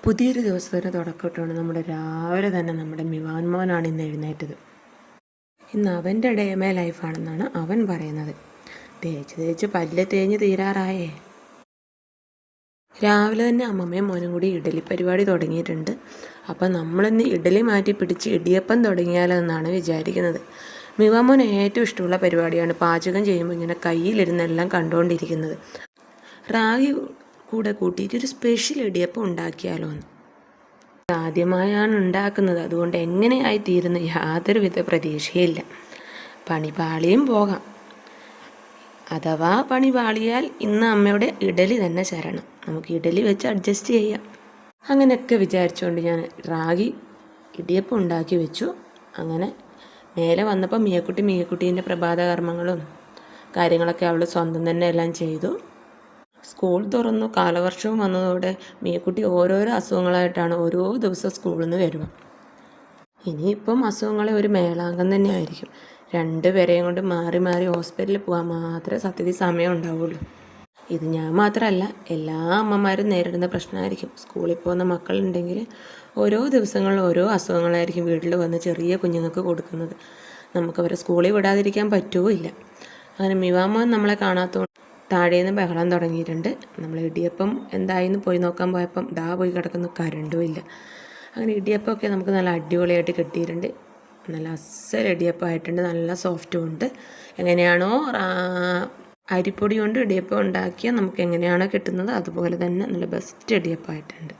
പുതിയൊരു ദിവസത്തിന് തുടക്കമിട്ടാണ് രാവിലെ തന്നെ നമ്മുടെ മിവാൻ മോനാണ് ഇന്ന് എഴുന്നേറ്റത്. ഇന്ന് അവൻ്റെ ഡേമേ ലൈഫാണെന്നാണ് അവൻ പറയുന്നത്. തേച്ച് പല്ല് തേഞ്ഞ് തീരാറായേ. രാവിലെ തന്നെ അമ്മമ്മയും മോനും കൂടി ഇഡലി പരിപാടി തുടങ്ങിയിട്ടുണ്ട്. അപ്പം നമ്മളിന്ന് ഇഡലി മാറ്റി പിടിച്ച് ഇടിയപ്പം തുടങ്ങിയാലോ എന്നാണ് വിചാരിക്കുന്നത്. മിവാമോന് ഏറ്റവും ഇഷ്ടമുള്ള പരിപാടിയാണ് പാചകം ചെയ്യുമ്പോൾ ഇങ്ങനെ കയ്യിലിരുന്നെല്ലാം കണ്ടുകൊണ്ടിരിക്കുന്നത്. റാഗി കൂടെ കൂട്ടിയിട്ടൊരു സ്പെഷ്യൽ ഇടിയപ്പം ഉണ്ടാക്കിയാലോ എന്ന്. ആദ്യമായാണ് ഉണ്ടാക്കുന്നത്, അതുകൊണ്ട് എങ്ങനെയായി തീരുന്ന യാതൊരുവിധ പ്രതീക്ഷയില്ല. പണി പാളിയും പോകാം. അഥവാ പണി പാളിയാൽ ഇന്ന് അമ്മയുടെ ഇഡലി തന്നെ ശരണം. നമുക്ക് ഇഡലി വെച്ച് അഡ്ജസ്റ്റ് ചെയ്യാം. അങ്ങനെയൊക്കെ വിചാരിച്ചുകൊണ്ട് ഞാൻ റാഗി ഇടിയപ്പം ഉണ്ടാക്കി വെച്ചു. അങ്ങനെ മേലെ വന്നപ്പോൾ മിയക്കുട്ടീൻ്റെ പ്രഭാത കർമ്മങ്ങളും കാര്യങ്ങളൊക്കെ അവൾ സ്വന്തം തന്നെ എല്ലാം ചെയ്തു. സ്കൂൾ തുറന്നു, കാലവർഷവും വന്നതോടെ മിയക്കുട്ടി ഓരോരോ അസുഖങ്ങളായിട്ടാണ് ഓരോ ദിവസം സ്കൂളിൽ നിന്ന് വരിക. ഇനിയിപ്പം അസുഖങ്ങളെ ഒരു മേളാങ്കം തന്നെ ആയിരിക്കും. രണ്ടുപേരെയും കൊണ്ട് മാറി മാറി ഹോസ്പിറ്റലിൽ പോകാൻ മാത്രമേ സത്യത്തിൽ സമയം ഉണ്ടാവുള്ളൂ. ഇത് ഞാൻ മാത്രമല്ല, എല്ലാ അമ്മമാരും നേരിടുന്ന പ്രശ്നമായിരിക്കും. സ്കൂളിൽ പോകുന്ന മക്കളുണ്ടെങ്കിൽ ഓരോ ദിവസങ്ങളിൽ ഓരോ അസുഖങ്ങളായിരിക്കും വീട്ടിൽ വന്ന് ചെറിയ കുഞ്ഞുങ്ങൾക്ക് കൊടുക്കുന്നത്. നമുക്കവരെ സ്കൂളിൽ വിടാതിരിക്കാൻ പറ്റുകയില്ല. അങ്ങനെ മിവാമോൻ നമ്മളെ കാണാത്തതുകൊണ്ട് താഴേന്ന് ബഹളം തുടങ്ങിയിട്ടുണ്ട്. നമ്മൾ ഇടിയപ്പം എന്തായിന്ന് പോയി നോക്കാൻ പോയപ്പം പോയി കിടക്കുന്ന കരണ്ടും ഇല്ല. അങ്ങനെ ഇടിയപ്പമൊക്കെ നമുക്ക് നല്ല അടിപൊളിയായിട്ട് കിട്ടിയിട്ടുണ്ട്. നല്ല അസൽ ഇടിയപ്പമായിട്ടുണ്ട്, നല്ല സോഫ്റ്റും ഉണ്ട്. എങ്ങനെയാണോ അരിപ്പൊടി കൊണ്ട് ഇടിയപ്പം ഉണ്ടാക്കിയാൽ നമുക്ക് എങ്ങനെയാണോ കിട്ടുന്നത് അതുപോലെ തന്നെ നല്ല ബെസ്റ്റ് ഇടിയപ്പമായിട്ടുണ്ട്.